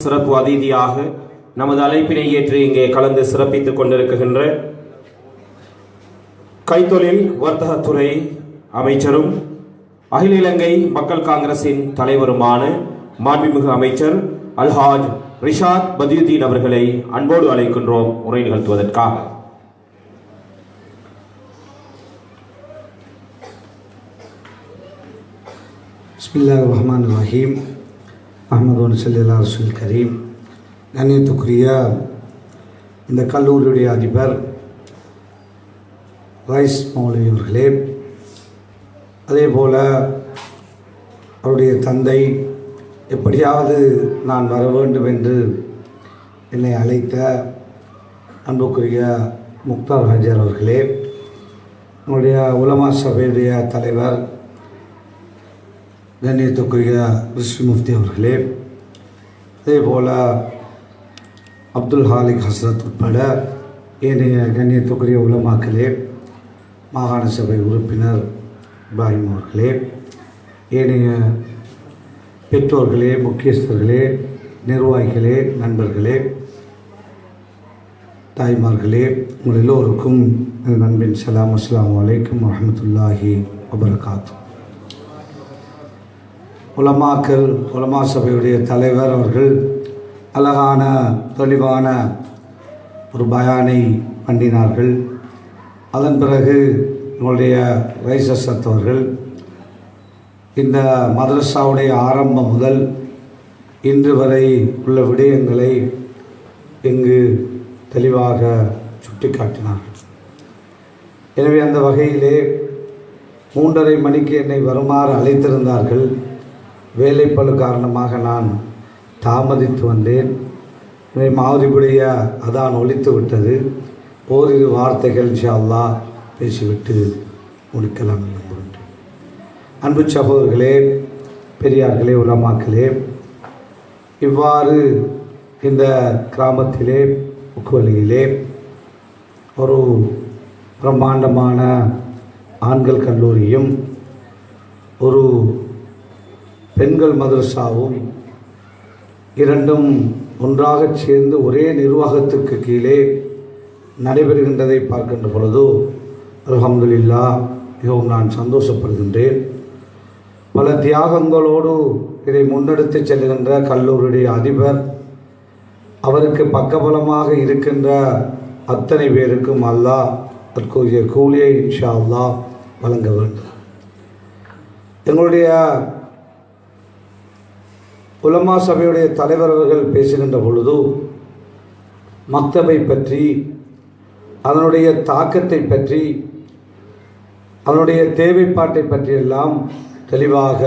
சிறப்பு அதிதியாக நமது அழைப்பினை ஏற்று இங்கே கலந்து சிறப்பித்துக் கொண்டிருக்கின்ற கைத்தொழில் வர்த்தகத்துறை அமைச்சரும் அகில இலங்கை மக்கள் காங்கிரசின் தலைவருமான மாண்புமிகு அமைச்சர் அல்ஹாஜ் ரிஷாத் பதியுதீன் அவர்களை அன்போடு அழைக்கின்றோம் உரை நிகழ்த்துவதற்காக. பிஸ்மில்லாஹிர் ரஹ்மானிர் ரஹீம். அஹ்மது ஸல்லல்லாஹு அலைஹி வஸல்லம் கரீம். கண்ணியத்துக்குரிய இந்த கல்லூரியுடைய அதிபர் ரைஸ் மௌலவி அவர்களே, அதே போல் அவருடைய தந்தை எப்படியாவது நான் வர வேண்டும் என்று என்னை அழைத்த அன்புக்குரிய முக்தார் ஹாஜர் அவர்களே, நம்முடைய உலமா சபையுடைய தலைவர் கண்ணியத்துக்குரிய ரிஷி முஃப்தி அவர்களே, அதே போல் அப்துல் ஹாலிக் ஹஸ்ரத் உட்பட ஏனைய கண்ணியத்துக்குரிய உலமாக்களே, மாகாண சபை உறுப்பினர் இப்ராஹிம் அவர்களே, ஏனைய பெற்றோர்களே, முக்கியஸ்தர்களே, நிர்வாகிகளே, நண்பர்களே, தாய்மார்களே, உங்கள் எல்லோருக்கும் நண்பின் சலாம். அஸ்ஸலாமு அலைக்கும் வரஹ்மத்துல்லாஹி வபரகாத்து. உலமாக்கள், உலமா சபையுடைய தலைவர் அவர்கள் அழகான தெளிவான ஒரு பயானை பண்ணினார்கள். அதன் பிறகு உங்களுடைய ரைசத் அவர்கள் இந்த மதரசாவுடைய ஆரம்பம் முதல் இன்று வரை உள்ள விடயங்களை இங்கு தெளிவாக சுட்டிக்காட்டினார்கள். எனவே அந்த வகையிலே 3:30 மணிக்கு என்னை வருமாறு அழைத்திருந்தார்கள். வேலைப்பளு காரணமாக நான் தாமதித்து வந்தேன். எனவே மக்ரிபுடைய அதான் ஒலித்து விட்டது. ஓரிரு வார்த்தைகள் இன்ஷா அல்லாஹ் பேசிவிட்டு முடிக்கலாம் என்று நம்புகின்றேன். அன்பு சகோதரர்களே, பெரியார்களே, உலமாக்களே, இவ்வாறு இந்த கிராமத்திலே உக்குவலியிலே ஒரு பிரம்மாண்டமான ஆண்கள் கல்லூரியும் ஒரு பெண்கள் மதரசாவும் இரண்டும் ஒன்றாக சேர்ந்து ஒரே நிர்வாகத்துக்கு கீழே நடைபெறுகின்றதை பார்க்கின்ற பொழுது அல்ஹம்துலில்லாஹ் மிகவும் நான் சந்தோஷப்படுகின்றேன். பல தியாகங்களோடு இதை முன்னெடுத்து செல்கின்ற கல்லூரியுடைய அதிபர், அவருக்கு பக்கபலமாக இருக்கின்ற அத்தனை பேருக்கும் அல்லாஹ் அதற்குரிய கூலியை இன்ஷா அல்லாஹ் வழங்க வேண்டும். எங்களுடைய உலமா சபையுடைய தலைவர் அவர்கள் பேசுகின்ற பொழுது மக்தபை பற்றி, அதனுடைய தாக்கத்தை பற்றி, அதனுடைய தேவைப்பாட்டை பற்றியெல்லாம் தெளிவாக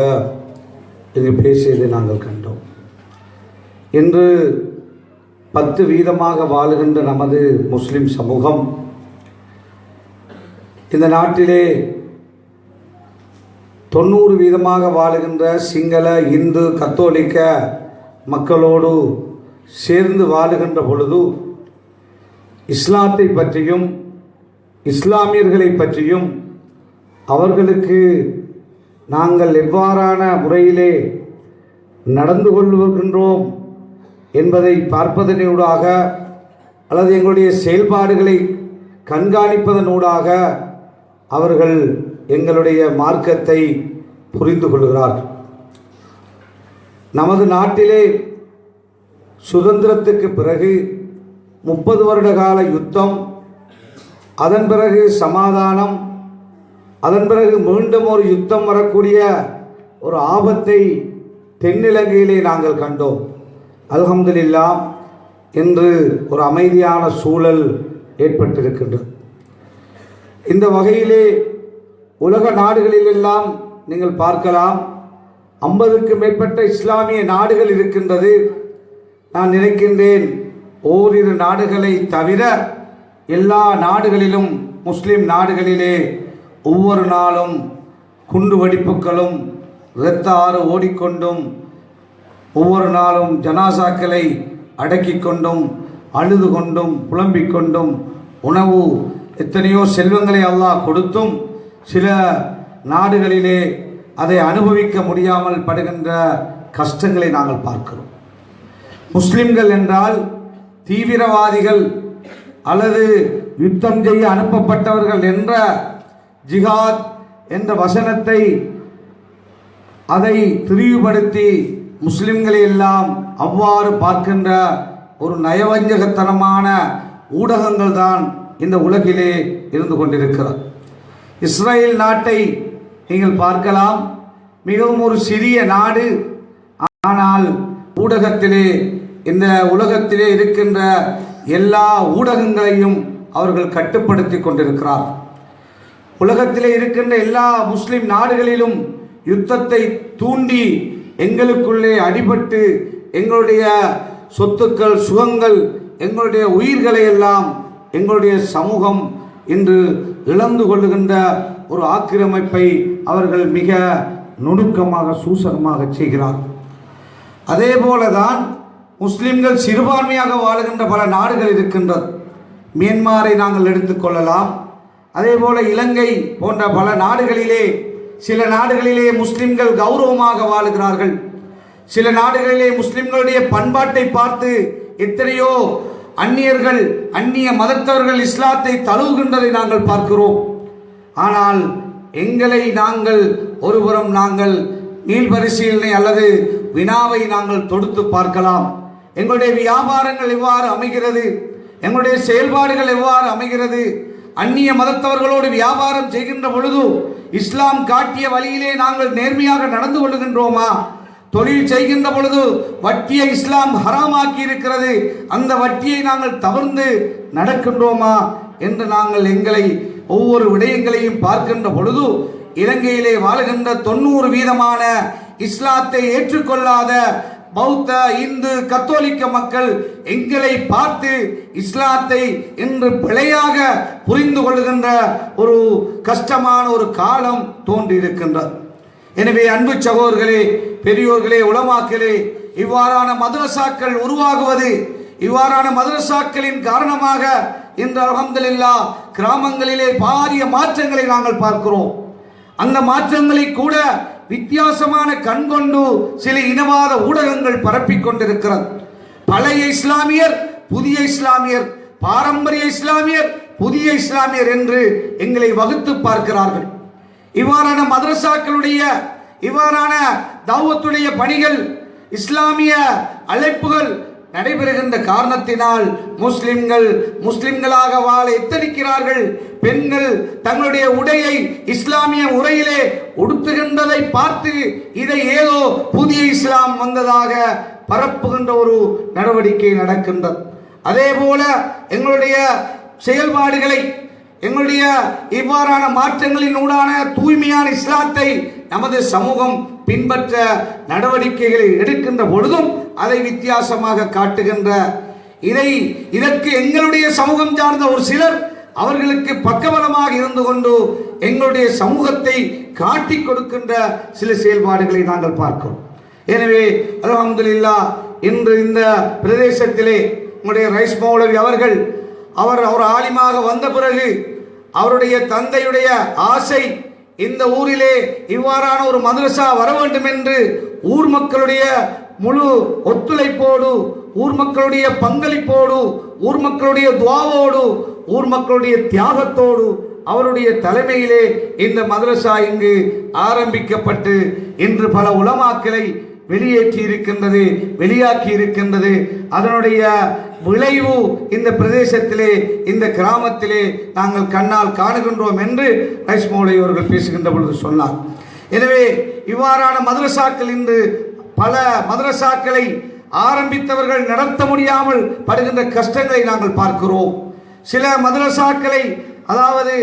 இங்கு பேசியதை நாங்கள் கண்டோம். இன்று 10% வாழுகின்ற நமது முஸ்லிம் சமூகம் இந்த நாட்டிலே 90% வாழுகின்ற சிங்கள, இந்து, கத்தோலிக்க மக்களோடு சேர்ந்து வாழுகின்ற பொழுது இஸ்லாத்தை பற்றியும் இஸ்லாமியர்களை பற்றியும் அவர்களுக்கு நாங்கள் எவ்வாறான முறையிலே நடந்து கொள்கின்றோம் என்பதை பார்ப்பதனூடாக அல்லது எங்களுடைய செயல்பாடுகளை கண்காணிப்பதனூடாக அவர்கள் எங்களுடைய மார்க்கத்தை புரிந்து கொள்கிறார்கள். நமது நாட்டிலே சுதந்திரத்துக்கு பிறகு 30 வருட கால யுத்தம், அதன் பிறகு சமாதானம், அதன் பிறகு மீண்டும் ஒரு யுத்தம் வரக்கூடிய ஒரு ஆபத்தை தென்னிலங்கையிலே நாங்கள் கண்டோம். அல்ஹம்துலில்லாஹ் இன்று ஒரு அமைதியான சூழல் ஏற்பட்டிருக்கின்றது. இந்த வகையிலே உலக நாடுகளிலெல்லாம் நீங்கள் பார்க்கலாம், 50க்கு மேற்பட்ட இஸ்லாமிய நாடுகள் இருக்கின்றது. நான் நினைக்கின்றேன் ஓரிரு நாடுகளை தவிர எல்லா நாடுகளிலும், முஸ்லிம் நாடுகளிலே ஒவ்வொரு நாளும் குண்டு வெடிப்புகளும் இரத்த ஆறு ஓடிக்கொண்டும், ஒவ்வொரு நாளும் ஜனாசாக்களை அடக்கி கொண்டும், அழுது கொண்டும், புலம்பிக் கொண்டும், உணவு எத்தனையோ செல்வங்களை அல்லாஹ் கொடுத்தும் சில நாடுகளிலே அதை அனுபவிக்க முடியாமல் படுகின்ற கஷ்டங்களை நாங்கள் பார்க்கிறோம். முஸ்லிம்கள் என்றால் தீவிரவாதிகள் அல்லது யுத்தம் செய்ய அனுப்பப்பட்டவர்கள் என்ற ஜிஹாத் என்ற வசனத்தை அதை திரிவுபடுத்தி முஸ்லிம்களை எல்லாம் அவ்வாறு பார்க்கின்ற ஒரு நயவஞ்சகத்தனமான ஊடகங்கள் தான் இந்த உலகிலே இருந்து கொண்டிருக்கிறது. இஸ்ரேல் நாட்டை நீங்கள் பார்க்கலாம், மிகவும் ஒரு சிறிய நாடு. ஆனால் ஊடகத்திலே, இந்த உலகத்திலே இருக்கின்ற எல்லா ஊடகங்களையும் அவர்கள் கட்டுப்படுத்தி கொண்டிருக்கிறார். உலகத்திலே இருக்கின்ற எல்லா முஸ்லிம் நாடுகளிலும் யுத்தத்தை தூண்டி எங்களுக்குள்ளே அடிபட்டு எங்களுடைய சொத்துக்கள், சுகங்கள், எங்களுடைய உயிர்களை எல்லாம் எங்களுடைய சமூகம் இன்று இழந்து கொள்ளுகின்ற ஒரு ஆக்கிரமிப்பை அவர்கள் மிக நுணுக்கமாக சூசகமாக செய்கிறார். அதே போலதான் முஸ்லிம்கள் சிறுபான்மையாக வாழுகின்ற பல நாடுகள் இருக்கின்றது. மியான்மரை நாங்கள் எடுத்துக்கொள்ளலாம். அதே போல இலங்கை போன்ற பல நாடுகளிலே, சில நாடுகளிலே முஸ்லிம்கள் கௌரவமாக வாழுகிறார்கள். சில நாடுகளிலே முஸ்லிம்களுடைய பண்பாட்டை பார்த்து எத்தனையோ அந்நியர்கள், அந்நிய மதத்தவர்கள் இஸ்லாத்தை தழுவுகின்றதை நாங்கள் பார்க்கிறோம். ஆனால் எங்களை நாங்கள் ஒருபுறம் நாங்கள் மீள்பரிசீலனை அல்லது வினாவை நாங்கள் தொடுத்து பார்க்கலாம். எங்களுடைய வியாபாரங்கள் எவ்வாறு அமைகிறது, எங்களுடைய செயல்பாடுகள் எவ்வாறு அமைகிறது, அந்நிய மதத்தவர்களோடு வியாபாரம் செய்கின்ற பொழுது இஸ்லாம் காட்டிய வழியிலே நாங்கள் நேர்மையாக நடந்து கொள்கின்றோமா? தொழில் செய்கின்ற பொழுது வட்டியை இஸ்லாம் ஹராமாக்கி இருக்கிறது, அந்த வட்டியை நாங்கள் தவிர்த்து நடக்கின்றோமா என்று நாங்கள் எங்களை ஒவ்வொரு விடயங்களையும் பார்க்கின்ற பொழுது இலங்கையிலே வாழுகின்ற 90% இஸ்லாத்தை ஏற்றுக்கொள்ளாத பௌத்த, இந்து, கத்தோலிக்க மக்கள் எங்களை பார்த்து இஸ்லாத்தை இன்று பிழையாக புரிந்து கொள்கின்ற ஒரு கஷ்டமான ஒரு காலம் தோன்றியிருக்கின்றது. எனவே அன்பு சகோதரர்களே, பெரியோர்களே, உலமாக்களே, இவ்வாறான மதரசாக்கள் உருவாகுவது, இவ்வாறான மதரசாக்களின் காரணமாக இன்று அல்ஹம்துலில்லாஹ் கிராமங்களிலே பாரிய மாற்றங்களை நாங்கள் பார்க்கிறோம். அந்த மாற்றங்களை கூட வித்தியாசமான கண்கொண்டு சில இனவாத ஊடகங்கள் பரப்பிக் கொண்டிருக்கிறது. பழைய இஸ்லாமியர், புதிய இஸ்லாமியர், பாரம்பரிய இஸ்லாமியர், புதிய இஸ்லாமியர் என்று எங்களை வகுத்து பார்க்கிறார்கள். இவ்வாறான மதரசாக்களுடைய, இவ்வாறான தாவத்துடைய பணிகள், இஸ்லாமிய அழைப்புகள் நடைபெறுகின்ற காரணத்தினால் முஸ்லிம்களாக வாழ எத்தனிக்கிறார்கள். பெண்கள் தங்களுடைய உடையை இஸ்லாமிய முறையிலே உடுத்துகின்றதை பார்த்து இதை ஏதோ புதிய இஸ்லாம் வந்ததாக பரப்புகின்ற ஒரு நடவடிக்கை நடக்கின்றது. அதே போல எங்களுடைய செயல்பாடுகளை, எங்களுடைய இவ்வாறான மாற்றங்களின் ஊடான தூய்மையான இஸ்லாத்தை நமது சமூகம் பின்பற்ற நடவடிக்கைகளை எடுக்கின்ற பொழுதும் அதை வித்தியாசமாக காட்டுகின்ற இதற்கு எங்களுடைய சமூகம் சார்ந்த ஒரு சிலர் அவர்களுக்கு பக்கபலமாக இருந்து கொண்டு எங்களுடைய சமூகத்தை காட்டிக் கொடுக்கின்ற சில செயல்பாடுகளை நாங்கள் பார்க்கிறோம். எனவே அல்ஹம்துலில்லாஹ் இன்று இந்த பிரதேசத்திலே உங்களுடைய ரைஸ் மௌலவி அவர்கள் அவர் ஆலிமாக வந்த பிறகு அவருடைய தந்தையுடைய ஆசை இந்த ஊரிலே இவ்வாறான ஒரு மதரசா வர வேண்டும் என்று ஊர் மக்களுடைய முழு ஒத்துழைப்போடு, ஊர் மக்களுடைய பங்களிப்போடு, ஊர் மக்களுடைய துஆவோடு, ஊர் மக்களுடைய தியாகத்தோடு அவருடைய தலைமையிலே இந்த மதரசா இங்கு ஆரம்பிக்கப்பட்டு இன்று பல உலமாக்களை வெளியேற்றி இருக்கின்றது, வெளியாக்கி இருக்கின்றது. அதனுடைய விளைவு இந்த பிரதேசத்திலே, இந்த கிராமத்திலே நாங்கள் கண்ணால் காணுகின்றோம் என்று ரைஸ் மௌலவி அவர்கள் பேசுகின்ற பொழுது சொன்னார். எனவே இவ்வாறான மதரசாக்கள் இன்று பல மதரசாக்களை ஆரம்பித்தவர்கள் நடத்த முடியாமல் படுகின்ற கஷ்டங்களை நாங்கள் பார்க்கிறோம். சில மதரசாக்களை, அதாவது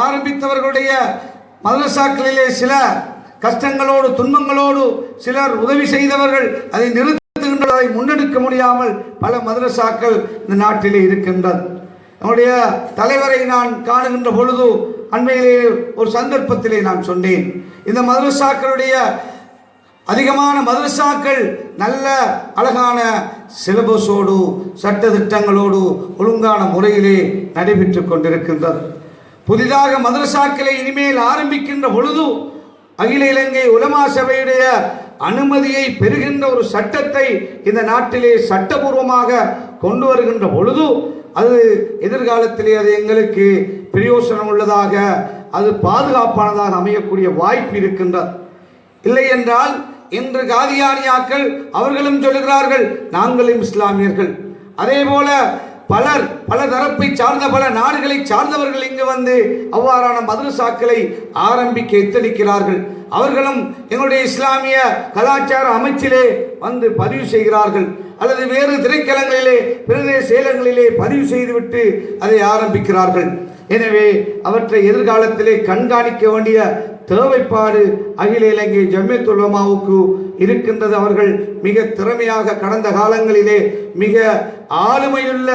ஆரம்பித்தவர்களுடைய மதரசாக்களிலே சில கஷ்டங்களோடு, துன்பங்களோடு சிலர் உதவி செய்தவர்கள் அதை நிறுத்துகின்றதை முன்னெடுக்க முடியாமல் பல மதரசாக்கள் இந்த நாட்டிலே இருக்கின்றது. நம்முடைய தலைவரை நான் காணுகின்ற பொழுது அண்மையிலே ஒரு சந்தர்ப்பத்திலே நான் சொன்னேன், இந்த மதரசாக்களுடைய அதிகமான மதரசாக்கள் நல்ல அழகான சிலபஸோடு, சட்ட திட்டங்களோடு ஒழுங்கான முறையிலே நடைபெற்று கொண்டிருக்கின்றது. புதிதாக மதரசாக்களை இனிமேல் ஆரம்பிக்கின்ற பொழுது அகில இலங்கை உலமா சபையுடைய அனுமதியை பெறுகின்ற ஒரு சட்டத்தை இந்த நாட்டிலே சட்டபூர்வமாக கொண்டு வருகின்ற பொழுது அது எதிர்காலத்திலே அது எங்களுக்கு பிரயோசனம் உள்ளதாக, அது பாதுகாப்பானதாக அமையக்கூடிய வாய்ப்பு இருக்கின்றது. இல்லை என்றால் இன்று காதியானியாக்கள் அவர்களும் சொல்லுகிறார்கள் நாங்களும் இஸ்லாமியர்கள். அதே போல பல தரப்பை சார்ந்த பல நாடுகளை சார்ந்தவர்கள் இங்கு வந்து அவ்வாறான மதரசாக்களை ஆரம்பிக்க எத்தனிக்கிறார்கள். அவர்களும் எங்களுடைய இஸ்லாமிய கலாச்சார அமைச்சிலே வந்து பதிவு செய்கிறார்கள், அல்லது வேறு திரைக்களங்களிலே பிரதேச செயலங்களிலே பதிவு செய்துவிட்டு அதை ஆரம்பிக்கிறார்கள். எனவே அவற்றை எதிர்காலத்திலே கண்காணிக்க வேண்டிய தேவைப்பாடு அகில இலங்கை ஜம்மியத்துல் உலமாவுக்கு இருக்கின்றது. அவர்கள் மிக திறமையாக கடந்த காலங்களிலே மிக ஆளுமையுள்ள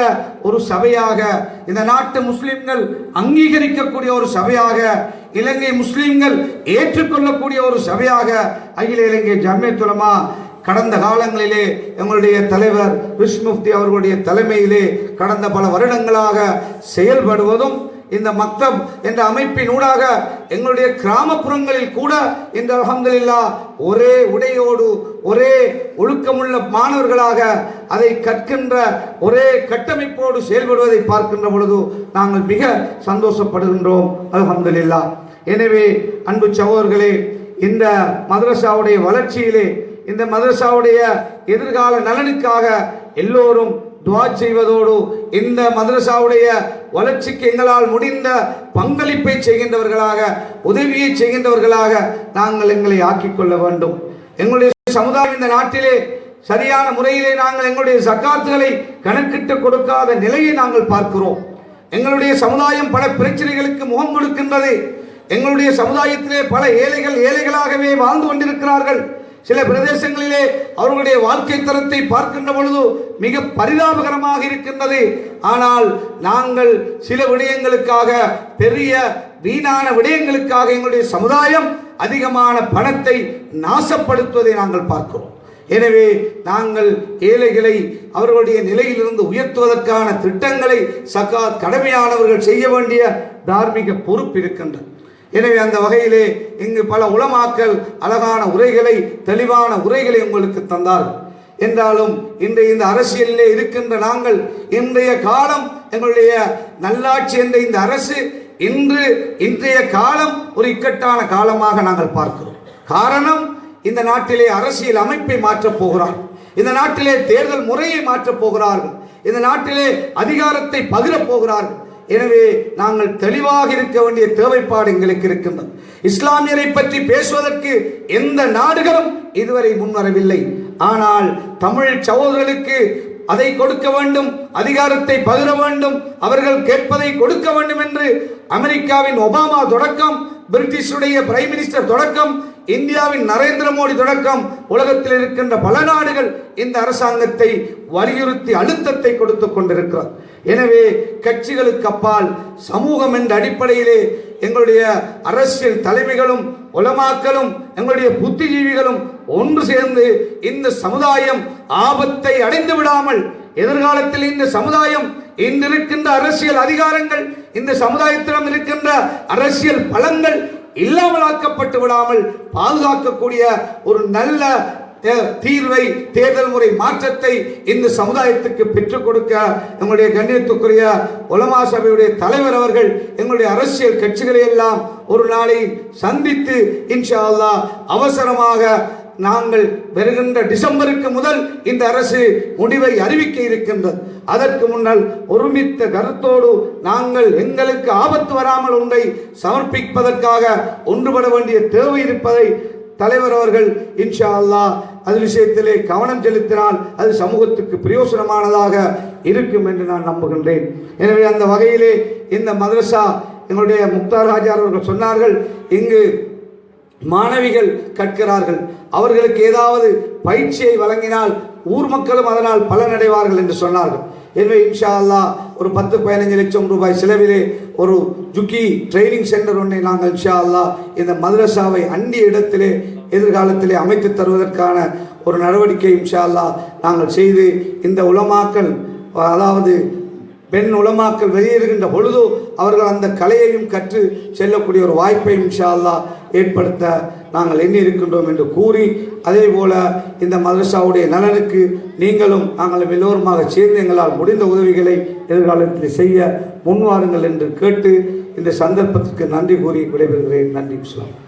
ஒரு சபையாக, இந்த நாட்டு முஸ்லிம்கள் அங்கீகரிக்கக்கூடிய ஒரு சபையாக, இலங்கை முஸ்லிம்கள் ஏற்றுக்கொள்ளக்கூடிய ஒரு சபையாக அகில இலங்கை ஜம்மியத்துல் உலமா கடந்த காலங்களிலே எங்களுடைய தலைவர் ரிஷ் முஃப்தி அவர்களுடைய தலைமையிலே கடந்த பல வருடங்களாக செயல்படுவதும், இந்த மக்தப் என்ற அமைப்பின் ஊடாக எங்களுடைய கிராமப்புறங்களில் கூட இந்த அல்ஹம்துலில்லாஹ் ஒரே உடையோடு ஒரே ஒழுக்கமுள்ள மாணவர்களாக அதை கற்கின்ற ஒரே கட்டமைப்போடு செயல்படுவதை பார்க்கின்ற பொழுது நாங்கள் மிக சந்தோஷப்படுகின்றோம் அல்ஹம்துலில்லாஹ். எனவே அன்பு சகோதரர்களே, இந்த மதரசாவுடைய வளர்ச்சியிலே, இந்த மதரசாவுடைய எதிர்கால நலனுக்காக எல்லோரும் துஆ செய்வதோடு இந்த மதரசாவுடைய வளர்ச்சிக்கு எங்களால் முடிந்த பங்களிப்பை செய்கின்றவர்களாக, உதவியை செய்கின்றவர்களாக நாங்கள் எங்களை ஆக்கிக்கொள்ள வேண்டும். எங்களுடைய சமுதாயம் இந்த நாட்டிலே சரியான முறையிலே நாங்கள் எங்களுடைய ஜக்காத்துகளை கணக்கிட்டு கொடுக்காத நிலையை நாங்கள் பார்க்கிறோம். எங்களுடைய சமுதாயம் பல பிரச்சனைகளுக்கு முகம் கொடுக்கின்றது. எங்களுடைய சமுதாயத்திலே பல ஏழைகளாகவே வாழ்ந்து கொண்டிருக்கிறார்கள். சில பிரதேசங்களிலே அவர்களுடைய வாழ்க்கை தரத்தை பார்க்கின்ற பொழுது மிக பரிதாபகரமாக இருக்கின்றது. ஆனால் நாங்கள் சில விடயங்களுக்காக, பெரிய வீணான விடயங்களுக்காக எங்களுடைய சமுதாயம் அதிகமான பணத்தை நாசப்படுத்துவதை நாங்கள் பார்க்கிறோம். எனவே நாங்கள் ஏழைகளை அவர்களுடைய நிலையிலிருந்து உயர்த்துவதற்கான திட்டங்களை சக்காத் கடமையானவர்கள் செய்ய வேண்டிய தார்மீக பொறுப்பு இருக்கின்றது. எனவே அந்த வகையிலே இங்கு பல உலமாக்கள் அழகான உரைகளை, தெளிவான உரைகளை உங்களுக்கு தந்தார்கள். என்றாலும் இன்றைய இந்த அரசியலிலே இருக்கின்ற நாங்கள், இன்றைய காலம் எங்களுடைய நல்லாட்சி என்ற இந்த அரசு இன்றைய காலம் ஒரு இக்கட்டான காலமாக நாங்கள் பார்க்கிறோம். காரணம், இந்த நாட்டிலே அரசியல் அமைப்பை மாற்றப் போகிறார்கள், இந்த நாட்டிலே தேர்தல் முறையை மாற்றப் போகிறார்கள், இந்த நாட்டிலே அதிகாரத்தை பகிரப் போகிறார்கள். எனவே நாங்கள் தெளிவாக இருக்க வேண்டிய தேவைப்பாடு எங்களுக்கு இருக்கின்றது. இஸ்லாமியரை பற்றி பேசுவதற்கு எந்த நாடுகளும் இதுவரை முன்வரவில்லை. ஆனால் தமிழ் சகோதரர்களுக்கு அதை கொடுக்க வேண்டும், அதிகாரத்தை பகிர வேண்டும், அவர்கள் கேட்பதை கொடுக்க வேண்டும் என்று அமெரிக்காவின் ஒபாமா தொடக்கம், பிரிட்டிஷுடைய பிரைம் மினிஸ்டர் தொடக்கம், இந்தியாவின் நரேந்திர மோடி தொடக்கம், உலகத்தில் இருக்கின்ற பல நாடுகள் இந்த அரசாங்கத்தை வலியுறுத்தி அழுத்தத்தை கொடுத்து கொண்டிருக்கிறார். எனவே கட்சிகளுக்கு அப்பால் சமூகம் என்ற அடிப்படையிலே எங்களுடைய அரசியல் தலைமைகளும் உலமாக்களும் எங்களுடைய புத்திஜீவிகளும் ஒன்று சேர்ந்து இந்த சமுதாயம் ஆபத்தை அடைந்து விடாமல், எதிர்காலத்தில் இந்த சமுதாயம் இன்றிருக்கின்ற அரசியல் அதிகாரங்கள், இந்த சமுதாயத்திடம் இருக்கின்ற அரசியல் பலங்கள் இல்லாமலாக்கப்பட்டு விடாமல் பாதுகாக்கக்கூடிய ஒரு நல்ல தீர்வை, தேர்தல் முறை மாற்றத்தை இந்த சமுதாயத்துக்கு பெற்றுக் கொடுக்க எங்களுடைய கண்ணியத்துக்குரிய உலமா சபையுடைய தலைவர் அவர்கள் எங்களுடைய அரசியல் கட்சிகளை எல்லாம் ஒரு நாளை சந்தித்து இன்ஷா அல்லாஹ் அவசரமாக நாங்கள் வருகின்ற டிசம்பருக்கு முதல் இந்த அரசு முடிவை அறிவிக்க இருக்கின்றது. அதற்கு முன்னால் ஒருமித்த கருத்தோடு நாங்கள் எங்களுக்கு ஆபத்து வராமல் ஒன்றை சமர்ப்பிப்பதற்காக ஒன்றுபட வேண்டிய தேவை இருப்பதை தலைவர் அவர்கள் இன்ஷா அல்லாஹ் அது விஷயத்திலே கவனம் செலுத்தினால் அது சமூகத்துக்கு பிரயோசனமானதாக இருக்கும் என்று நான் நம்புகின்றேன். எனவே அந்த வகையிலே இந்த மதரசா எங்களுடைய முக்தார் ஹாஜார் அவர்கள் சொன்னார்கள், இங்கு மாணவிகள் கற்கிறார்கள், அவர்களுக்கு ஏதாவது பயிற்சியை வழங்கினால் ஊர் மக்களும் அதனால் பலனடைவார்கள் என்று சொன்னார்கள். எனவே இன்ஷா அல்லாஹ் ஒரு 10-15 லட்சம் ரூபாய் செலவிலே ஒரு ஜுக்கி ட்ரைனிங் சென்டர் ஒன்றை நாங்கள் இன்ஷா அல்லாஹ் இந்த மதரசாவை அண்டிய இடத்திலே எதிர்காலத்திலே அமைத்து தருவதற்கான ஒரு நடவடிக்கை இன்ஷா அல்லாஹ் நாங்கள் செய்து இந்த உலமாக்கள், அதாவது பெண் உலமாக்கள் வெளியேறுகின்ற பொழுது அவர்கள் அந்த கலையையும் கற்று செல்லக்கூடிய ஒரு வாய்ப்பை இன்ஷா அல்லாஹ் ஏற்படுத்த நாங்கள் எண்ணி இருக்கின்றோம் என்று கூறி, அதே போல இந்த மதரசாவுடைய நலனுக்கு நீங்களும் நாங்கள் எல்லோருமாக சேர்ந்து எங்களால் முடிந்த உதவிகளை எதிர்காலத்தில் செய்ய முன்வாருங்கள் என்று கேட்டு இந்த சந்தர்ப்பத்திற்கு நன்றி கூறி விடைபெறுகிறேன். நன்றி. இஸ்லாம்.